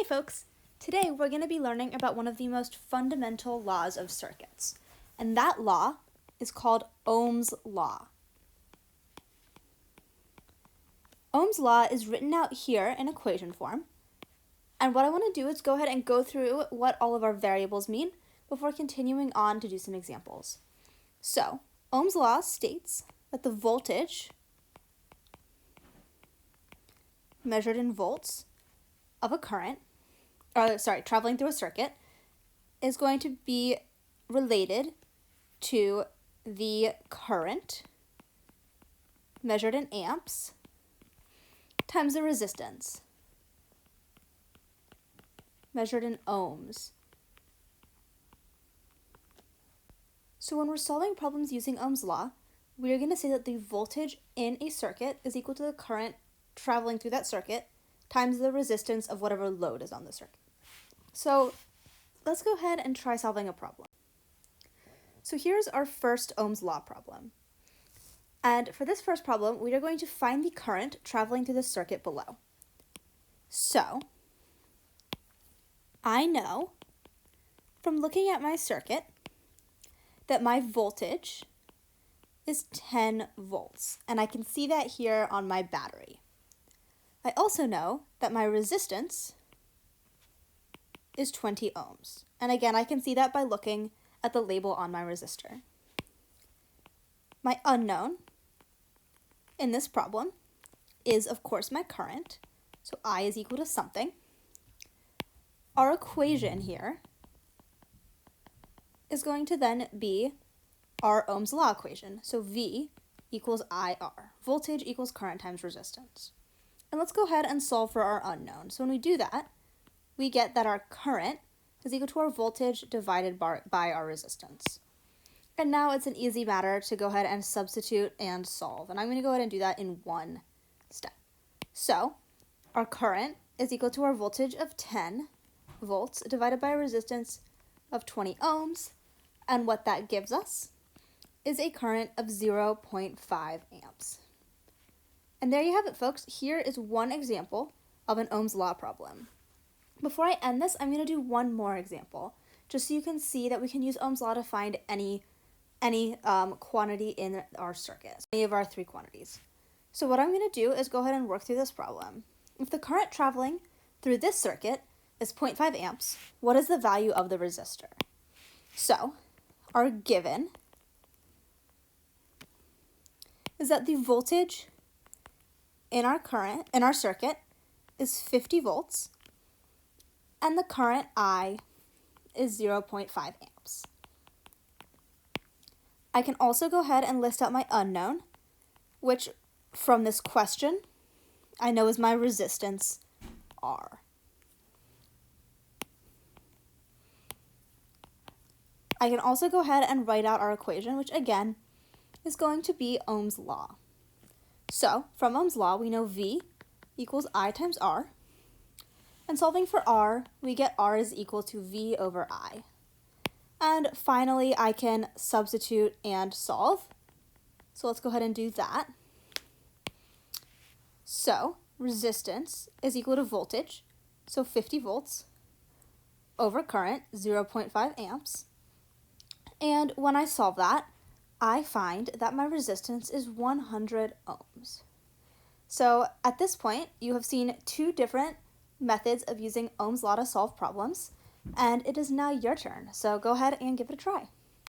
folks! Today we're going to be learning about one of the most fundamental laws of circuits, and that law is called Ohm's Law. Ohm's Law is written out here in equation form, and what I want to do is go ahead and go through what all of our variables mean before continuing on to do some examples. So, Ohm's Law states that the voltage measured in volts of a current, traveling through a circuit, is going to be related to the current measured in amps times the resistance measured in ohms. So when we're solving problems using Ohm's Law, we are going to say that the voltage in a circuit is equal to the current traveling through that circuit times the resistance of whatever load is on the circuit. So let's go ahead and try solving a problem. So here's our first Ohm's Law problem. And for this first problem, we are going to find the current traveling through the circuit below. So I know from looking at my circuit that my voltage is 10 volts, and I can see that here on my battery. I also know that my resistance is 20 ohms. And again, I can see that by looking at the label on my resistor. My unknown in this problem is, of course, my current. So I is equal to something. Our equation here is going to then be our Ohm's Law equation. So V equals IR. Voltage equals current times resistance. And let's go ahead and solve for our unknown. So when we do that, we get that our current is equal to our voltage divided by our resistance. And now it's an easy matter to go ahead and substitute and solve. And I'm going to go ahead and do that in one step. So our current is equal to our voltage of 10 volts divided by a resistance of 20 ohms. And what that gives us is a current of 0.5 amps. And there you have it, folks. Here is one example of an Ohm's Law problem. Before I end this, I'm going to do one more example, just so you can see that we can use Ohm's Law to find any quantity in our circuit, any of our three quantities. So what I'm going to do is go ahead and work through this problem. If the current traveling through this circuit is 0.5 amps, what is the value of the resistor? So our given is that the voltage in our circuit is 50 volts, and the current I is 0.5 amps. I can also go ahead and list out my unknown, which from this question I know is my resistance R. I can also go ahead and write out our equation, which again is going to be Ohm's Law. So from Ohm's Law, we know V equals I times R. And solving for R, we get R is equal to V over I. And finally, I can substitute and solve. So let's go ahead and do that. So resistance is equal to voltage, so 50 volts, over current, 0.5 amps. And when I solve that, I find that my resistance is 100 ohms. So at this point, you have seen two different methods of using Ohm's Law to solve problems, and it is now your turn. So go ahead and give it a try.